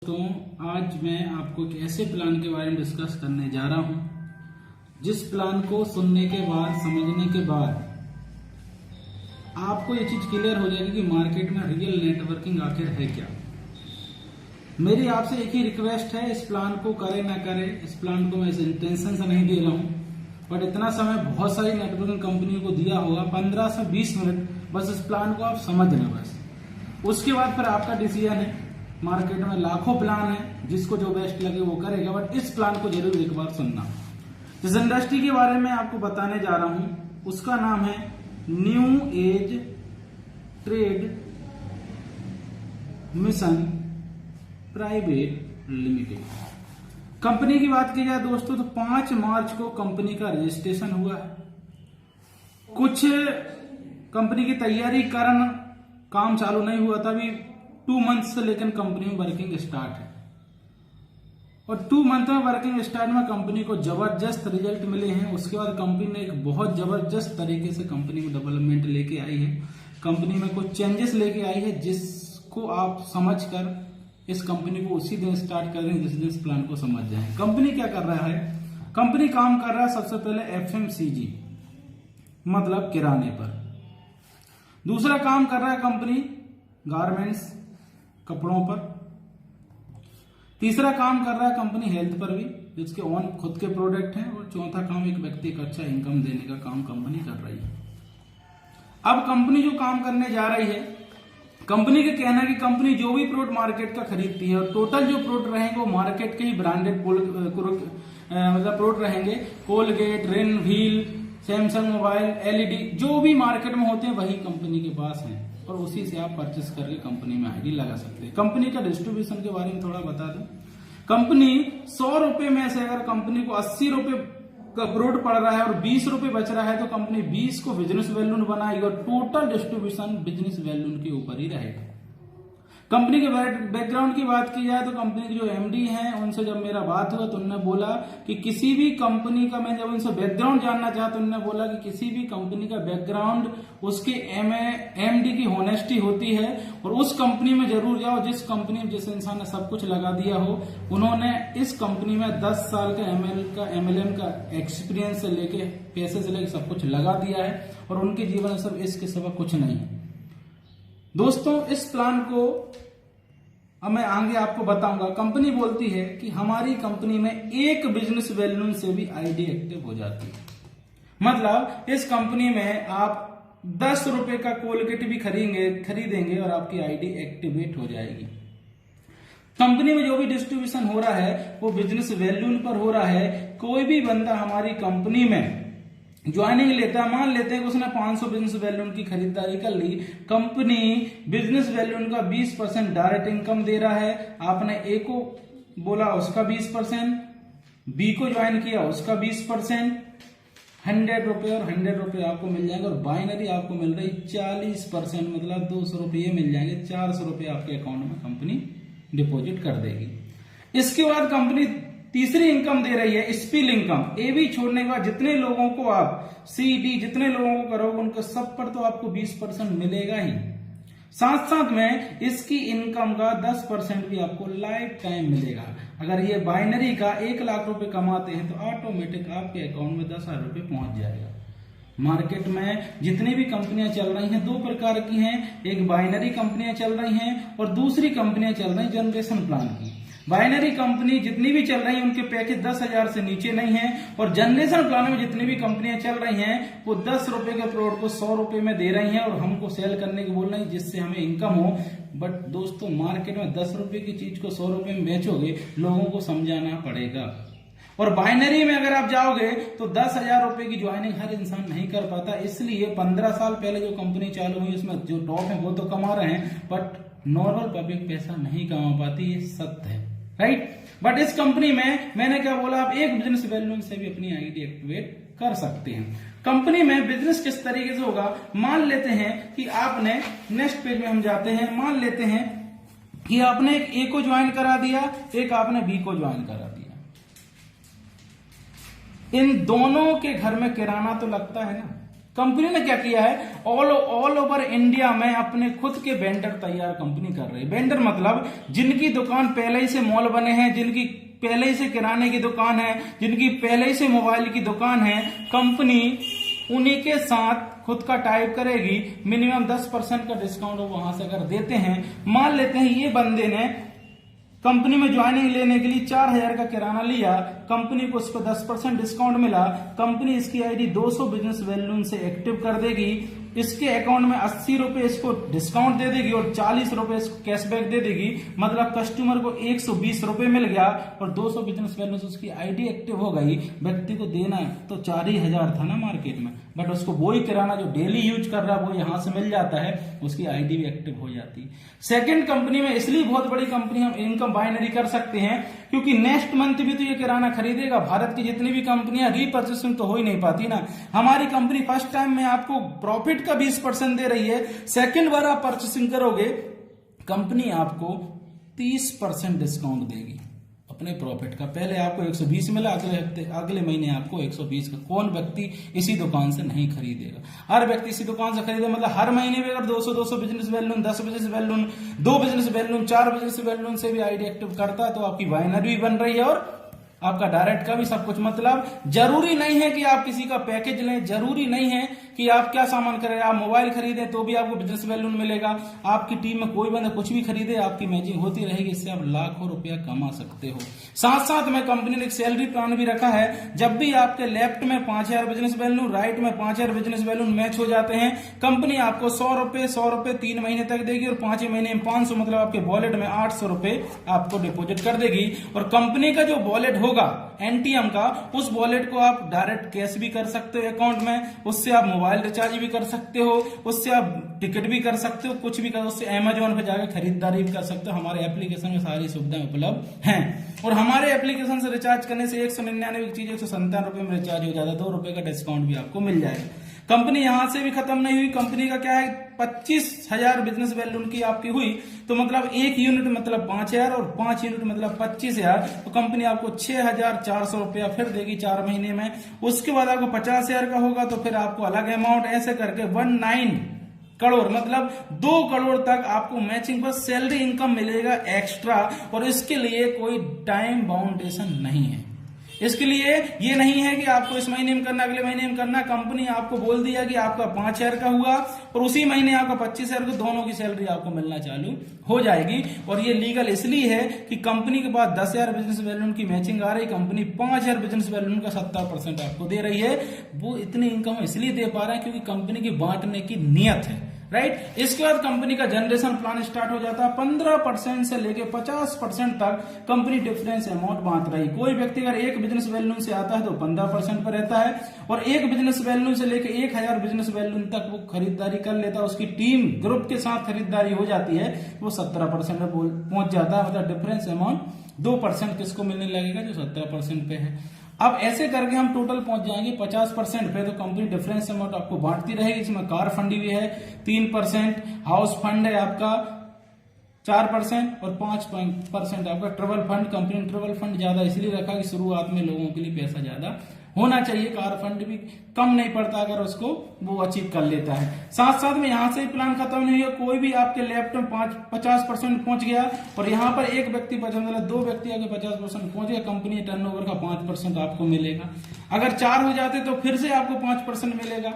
दोस्तों, आज मैं आपको एक ऐसे प्लान के बारे में डिस्कस करने जा रहा हूं जिस प्लान को सुनने के बाद, समझने के बाद आपको ये चीज क्लियर हो जाएगी कि मार्केट में रियल नेटवर्किंग आखिर है क्या। मेरी आपसे एक ही रिक्वेस्ट है, इस प्लान को करे ना करे, इस प्लान को मैं इस इंटेंशन से नहीं दे रहा हूं, बट इतना समय बहुत सारी नेटवर्किंग कंपनियों को दिया होगा, 15 से 20 मिनट बस इस प्लान को आप समझ लें बस। उसके बाद फिर आपका डिसीजन है। मार्केट में लाखों प्लान है, जिसको जो बेस्ट लगे वो करेगा, बट इस प्लान को जरूर एक बार सुनना। जिस इंडस्ट्री के बारे में आपको बताने जा रहा हूं उसका नाम है new age trade mission private limited. Company की बात की जाए दोस्तों तो 5 मार्च को कंपनी का रजिस्ट्रेशन हुआ है। कुछ कंपनी की तैयारी कारण काम चालू नहीं हुआ था, अभी 2 मंथ से लेकर कंपनी में वर्किंग स्टार्ट है और 2 मंथ में वर्किंग स्टार्ट में कंपनी को जबरदस्त रिजल्ट मिले हैं। उसके बाद कंपनी ने एक बहुत जबरदस्त तरीके से कंपनी में डेवलपमेंट लेके आई है, कंपनी में कुछ चेंजेस लेके आई है, जिसको आप समझकर इस कंपनी को उसी दिन स्टार्ट कर रहे हैं जिस दिन इस प्लान को समझ जाए। कंपनी क्या कर रहा है? कंपनी काम कर रहा है सबसे पहले FMCG मतलब किराने पर। दूसरा काम कर रहा है कंपनी गारमेंट्स कपड़ों पर। तीसरा काम कर रहा है कंपनी हेल्थ पर भी, जिसके ओन खुद के प्रोडक्ट हैं। और चौथा काम एक व्यक्ति को अच्छा इनकम देने का काम कंपनी कर रही है। अब कंपनी जो काम करने जा रही है, कंपनी का कहना है कि कंपनी जो भी प्रोडक्ट मार्केट का खरीदती है और टोटल जो प्रोडक्ट रहेंगे वो मार्केट के ही ब्रांडेड मतलब प्रोडक्ट रहेंगे। कोलगेट, रिन, व्हील, सैमसंग मोबाइल, LED जो भी मार्केट में होते हैं वही कंपनी के पास हैं और उसी से आप परचेस करके कंपनी में आईडी लगा सकते हैं। कंपनी का डिस्ट्रीब्यूशन के बारे में थोड़ा बता दूं। कंपनी 100 रुपए में से अगर कंपनी को 80 रुपए का प्रोडक्ट पड़ रहा है और 20 रुपए बच रहा है तो कंपनी 20 को बिजनेस वैल्यू बनाएगी और टोटल डिस्ट्रीब्यूशन बिजनेस वैल्यू के ऊपर ही रहेगा। कंपनी के बैकग्राउंड की बात की जाए तो कंपनी के जो MD हैं उनसे जब मेरा बात हुआ तो उन्होंने बोला कि किसी भी कंपनी का, मैं जब उनसे बैकग्राउंड जानना चाहा तो उन्होंने बोला कि किसी भी कंपनी का बैकग्राउंड उसके MD की होनेस्टी होती है और उस कंपनी में जरूर जाओ जिस कंपनी में जिस इंसान ने सब कुछ लगा दिया हो। उन्होंने इस कंपनी में 10 साल का MLM का एक्सपीरियंस से लेके पैसे से लेके सब कुछ लगा दिया है और उनके जीवन में सब इसके सिवा कुछ नहीं है। दोस्तों, इस प्लान को अब मैं आगे आपको बताऊंगा। कंपनी बोलती है कि हमारी कंपनी में एक बिजनेस वैल्यू से भी आईडी एक्टिव हो जाती है। मतलब इस कंपनी में आप 10 रुपए का कोलगेट भी खरीदेंगे और आपकी आईडी एक्टिवेट हो जाएगी। कंपनी में जो भी डिस्ट्रीब्यूशन हो रहा है वो बिजनेस वैल्यू पर हो रहा है। कोई भी बंदा हमारी कंपनी में ज्वाइनिंग लेता है, मान लेते हैं कि उसने 500 बिजनेस वैल्यू की खरीदारी कर ली, कंपनी बिजनेस वैल्यू का 20% डायरेक्ट इनकम दे रहा है। आपने A को बोला उसका 20%, B को ज्वाइन किया उसका 20%, 100 रुपए और 100 रुपए आपको मिल जाएंगे और बाइनरी आपको मिल रही 40%, मतलब 200 रुपये मिल जाएंगे। 400 रुपये आपके अकाउंट में कंपनी डिपॉजिट कर देगी। इसके बाद कंपनी तीसरी इनकम दे रही है स्पिल इनकम। AB छोड़ने के बाद जितने लोगों को आप CD जितने लोगों को करोगे उनको सब पर तो आपको 20% मिलेगा ही। साथ साथ में इसकी इनकम का 10% भी आपको लाइफ टाइम मिलेगा। अगर ये बाइनरी का 1 लाख रुपए कमाते हैं तो ऑटोमेटिक आपके अकाउंट में 10,000 रुपए पहुंच जाएगा। मार्केट में जितनी भी कंपनियां चल रही हैं 2 प्रकार की हैं। एक बाइनरी कंपनियां चल रही हैं और दूसरी कंपनियां चल रही जनरेशन प्लान की। बाइनरी कंपनी जितनी भी चल रही है उनके पैकेज 10,000 से नीचे नहीं है और जनरेशन प्लान में जितनी भी कंपनियां चल रही हैं वो 10 रुपए के प्रोडक्ट को 100 रुपए में दे रही हैं और हमको सेल करने की बोल रही है जिससे हमें इनकम हो। बट दोस्तों, मार्केट में 10 रुपए की चीज को 100 रुपए में बेचोगे, लोगों को समझाना पड़ेगा। और बाइनरी में अगर आप जाओगे तो 10,000 रुपए की ज्वाइनिंग हर इंसान नहीं कर पाता। इसलिए 15 साल पहले जो कंपनी चालू हुई उसमें जो टॉप है वो तो कमा रहे हैं, बट नॉर्मल पब्लिक पैसा नहीं कमा पाती, ये सत्य है, राइट। बट इस कंपनी में मैंने क्या बोला, आप एक बिजनेस वैल्यू से भी अपनी आईडी एक्टिवेट कर सकते हैं। कंपनी में बिजनेस किस तरीके से होगा, मान लेते हैं कि आपने, नेक्स्ट पेज में हम जाते हैं, मान लेते हैं कि आपने एक A को ज्वाइन करा दिया, एक आपने B को ज्वाइन करा दिया। इन दोनों के घर में किराना तो लगता है ना, कंपनी ने क्या किया है, ऑल ओवर इंडिया में अपने खुद के वेंडर तैयार कंपनी कर रही है। वेंडर मतलब जिनकी दुकान पहले ही से मॉल बने हैं, जिनकी पहले ही से किराने की दुकान है, जिनकी पहले ही से मोबाइल की दुकान है, कंपनी उन्हीं के साथ खुद का टाइप करेगी। मिनिमम 10% का डिस्काउंट वो वहां से अगर देते हैं, मान लेते हैं ये बंदे ने कंपनी में ज्वाइनिंग लेने के लिए 4000 का किराना लिया, कंपनी को उस पर 10% डिस्काउंट मिला, कंपनी इसकी आईडी 200 बिजनेस वैल्यून से एक्टिव कर देगी, इसके अकाउंट में 80 रुपए इसको डिस्काउंट दे देगी और 40 रुपए इसको कैशबैक दे देगी। मतलब कस्टमर को 120 रुपए मिल गया और 200 बिजनेस वैल्यू से उसकी आईडी एक्टिव हो गई। व्यक्ति को देना तो 4,000 था ना मार्केट में, बट उसको वही किराना जो डेली यूज कर रहा है वो यहां से मिल जाता है, उसकी आईडी भी एक्टिव हो जाती है। सेकंड कंपनी में इसलिए बहुत बड़ी कंपनी हम इनकम बाइनरी कर सकते हैं क्योंकि नेक्स्ट मंथ भी तो ये किराना खरीदेगा। भारत की जितनी भी कंपनियां रीपर्चेसिंग तो हो ही नहीं पाती ना। हमारी कंपनी फर्स्ट टाइम में आपको प्रॉफिट का 20% दे रही है, सेकंड बार आप परचेसिंग करोगे कंपनी आपको 30% डिस्काउंट देगी अपने प्रॉफिट का। पहले आपको 120 मिला, अगले महीने आपको 120 का। कौन व्यक्ति इसी दुकान से नहीं खरीदेगा? हर व्यक्ति इसी दुकान से खरीदे, मतलब हर महीने में अगर 200 बिजनेस वैल्यून, 10 बिजनेस वैल्यून, 2 बिजनेस वैल्यून, 4 बिजनेस वैल्यून से भी आईडी एक्टिव करता है तो आपकी बाइनरी भी बन रही है और आपका डायरेक्ट का भी सब कुछ। मतलब जरूरी नहीं है कि आप किसी का पैकेज लें, जरूरी नहीं है कि आप क्या सामान करें, आप मोबाइल खरीदें तो भी आपको बिजनेस वैल्यू मिलेगा। आपकी टीम में कोई बंदा कुछ भी खरीदे, आपकी मैचिंग होती रहेगी, इससे आप लाखों रुपया कमा सकते हो। साथ साथ में कंपनी ने एक सैलरी प्लान भी रखा है। जब भी आपके लेफ्ट में 5000 बिजनेस वैल्यू, राइट में 5000 बिजनेस वैल्यू मैच हो जाते हैं, कंपनी आपको 100 रुपए 3 महीने तक देगी और 5 महीने में 500, मतलब आपके वॉलेट में 800 रुपए आपको डिपोजिट कर देगी। और कंपनी का जो वॉलेट होगा एनटीएम का, उस वॉलेट को आप डायरेक्ट कैश भी कर सकते हो अकाउंट में, उससे आप मोबाइल रिचार्ज भी कर सकते हो, उससे आप टिकट भी कर सकते हो, कुछ भी कर, उससे अमेजोन पे जाकर खरीदारी भी कर सकते हो। हमारे एप्लीकेशन में सारी सुविधाएं उपलब्ध हैं और हमारे एप्लीकेशन से रिचार्ज करने से 199 की चीज 197 रुपए में रिचार्ज हो जाता है, 2 रुपए का डिस्काउंट भी आपको मिल जाएगा। कंपनी यहां से भी खत्म नहीं हुई। कंपनी का क्या है, 25,000 बिजनेस वैल्यू उनकी आपकी हुई तो मतलब 1 यूनिट मतलब 5,000 और 5 यूनिट मतलब 25,000, तो कंपनी आपको 6,400 रुपया फिर देगी 4 महीने में। उसके बाद आपको 50,000 का होगा तो फिर आपको अलग अमाउंट, ऐसे करके 19 करोड़ मतलब 2 करोड़ तक आपको मैचिंग पर सैलरी इनकम मिलेगा एक्स्ट्रा। और इसके लिए कोई टाइम बाउंडेशन नहीं है। इसके लिए ये नहीं है कि आपको इस महीने में करना, अगले महीने में करना। कंपनी आपको बोल दिया कि आपका 5,000 का हुआ और उसी महीने आपका 25,000 को दोनों की सैलरी आपको मिलना चालू हो जाएगी। और ये लीगल इसलिए है कि कंपनी के पास 10,000 बिजनेस वैल्यून की मैचिंग आ रही, कंपनी 5,000 बिजनेस वैल्यून का 70% आपको दे रही है। वो इतनी इनकम इसलिए दे पा रहा है क्योंकि कंपनी की बांटने की नियत है, राइट। इसके बाद कंपनी का जनरेशन प्लान स्टार्ट हो जाता है। 15% से लेके 50% तक कंपनी डिफरेंस अमाउंट बांट रही। कोई व्यक्ति अगर एक बिजनेस वैल्यू से आता है तो 15% पर रहता है और एक बिजनेस वैल्यू से लेके 1,000 बिजनेस वैल्यू तक वो खरीदारी कर लेता है, उसकी टीम ग्रुप के साथ खरीदारी हो जाती है, वो 17% में पहुंच जाता है। मतलब डिफरेंस अमाउंट 2% किसको मिलने लगेगा, जो 17% पे है। अब ऐसे करके हम टोटल पहुंच जाएंगे 50% पे। तो कंपनी डिफरेंस अमाउंट आपको बांटती रहेगी, जिसमें कार फंड भी है 3%, हाउस फंड है आपका 4% और 5% आपका ट्रेवल फंड। कंपनी ने ट्रेवल फंड ज्यादा इसलिए रखा कि शुरुआत में लोगों के लिए पैसा ज्यादा होना चाहिए, कार फंड भी कम नहीं पड़ता अगर उसको वो अचीव कर लेता है। साथ साथ में यहां से प्लान खत्म नहीं हुआ, कोई भी आपके लेफ्ट में 50% पहुंच गया और यहां पर एक व्यक्ति 2 व्यक्ति आगे 50% पहुंच गया, कंपनी टर्नओवर का 5% आपको मिलेगा। अगर 4 हो जाते तो फिर से आपको 5% मिलेगा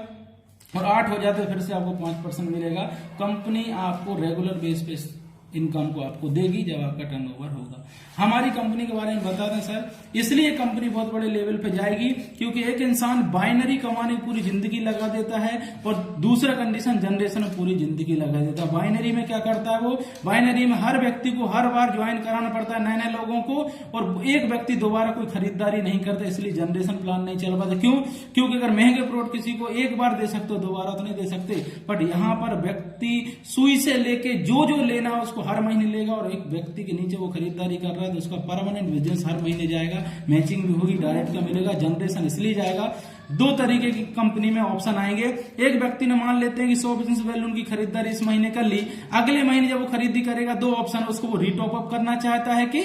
और 8 हो जाते फिर से आपको 5% मिलेगा। कंपनी आपको रेगुलर बेस पे इनकम को आपको देगी जब आपका टर्नओवर होगा। हमारी कंपनी के बारे में बता दें सर, इसलिए कंपनी बहुत बड़े लेवल पे जाएगी क्योंकि एक इंसान बाइनरी कमाने पूरी जिंदगी लगा देता है और दूसरा कंडीशन जनरेशन में पूरी जिंदगी लगा देता है। बाइनरी में क्या करता है वो, बाइनरी में हर व्यक्ति को हर बार ज्वाइन कराना पड़ता है नए लोगों को और एक व्यक्ति दोबारा कोई खरीदारी नहीं करता, इसलिए जनरेशन प्लान नहीं चल पाता। क्यों? क्योंकि अगर महंगे प्रोडक्ट किसी को एक बार दे सकते हो, दोबारा तो नहीं दे सकते। बट यहाँ पर व्यक्ति सुई से लेके जो लेना है उसको हर महीने लेगा और एक व्यक्ति के नीचे वो खरीदारी कर रहा है तो उसका परमानेंट बिजनेस हर महीने जाएगा, मैचिंग भी होगी, डायरेक्ट का मिलेगा। जनरेशन इसलिए जाएगा। 2 तरीके की कंपनी में ऑप्शन आएंगे। एक व्यक्ति ने मान लेते हैं कि 100 बिजनेस वैल्यू की खरीदारी इस महीने कर ली, अगले महीने जब वो खरीदी करेगा 2 ऑप्शन, उसको वो रीटॉप अप करना चाहता है कि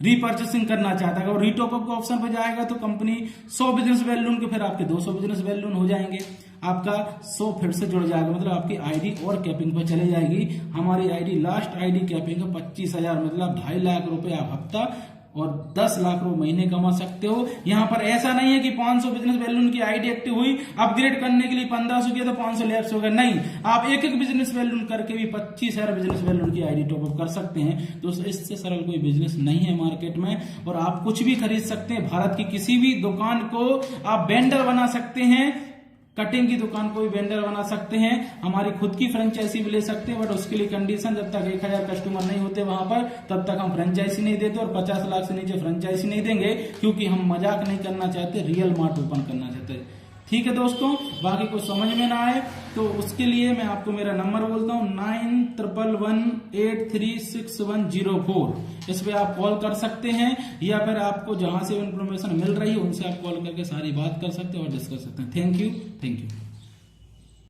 रीपर्चेसिंग करना चाहता है। अगर रीटॉप अप ऑप्शन पर जाएगा तो कंपनी 100 बिजनेस वैल्यू के फिर आपके 200 बिजनेस वैल्यू हो जाएंगे। आपका 100 फिर से जुड़ जाएगा, मतलब आपकी आईडी और कैपिंग पे चली जाएगी। हमारी आईडी लास्ट आईडी कैपिंग है 25,000, मतलब 2.5 लाख रुपए आप हफ्ता और 10 लाख रुपए महीने कमा सकते हो। यहाँ पर ऐसा नहीं है कि 500 बिजनेस वैल्यून की आईडी एक्टिव हुई, अपग्रेड करने के लिए 1500 किया तो 500 लैप्स हो गए, नहीं, आप एक एक बिजनेस वैल्यून करके भी 25,000 बिजनेस वैल्यून की आईडी टॉपअप कर सकते हैं। दोस्तों इससे सरल कोई बिजनेस नहीं है मार्केट में, और आप कुछ भी खरीद सकते हैं। भारत की किसी भी दुकान को आप वेंडर बना सकते हैं, कटिंग की दुकान को भी वेंडर बना सकते हैं, हमारी खुद की फ्रेंचाइजी भी ले सकते हैं, बट उसके लिए कंडीशन जब तक 1000 कस्टमर नहीं होते वहां पर तब तक हम फ्रेंचाइजी नहीं देते, और 50 लाख से नीचे फ्रेंचाइजी नहीं देंगे, क्योंकि हम मजाक नहीं करना चाहते, रियल मार्ट ओपन करना चाहते हैं। ठीक है दोस्तों, बाकी कुछ समझ में ना आए तो उसके लिए मैं आपको मेरा नंबर बोलता हूँ 9111836104, इस पे आप कॉल कर सकते हैं, या फिर आपको जहां से इन्फॉर्मेशन मिल रही है उनसे आप कॉल करके सारी बात कर सकते हैं और डिस्कस सकते हैं। Thank you.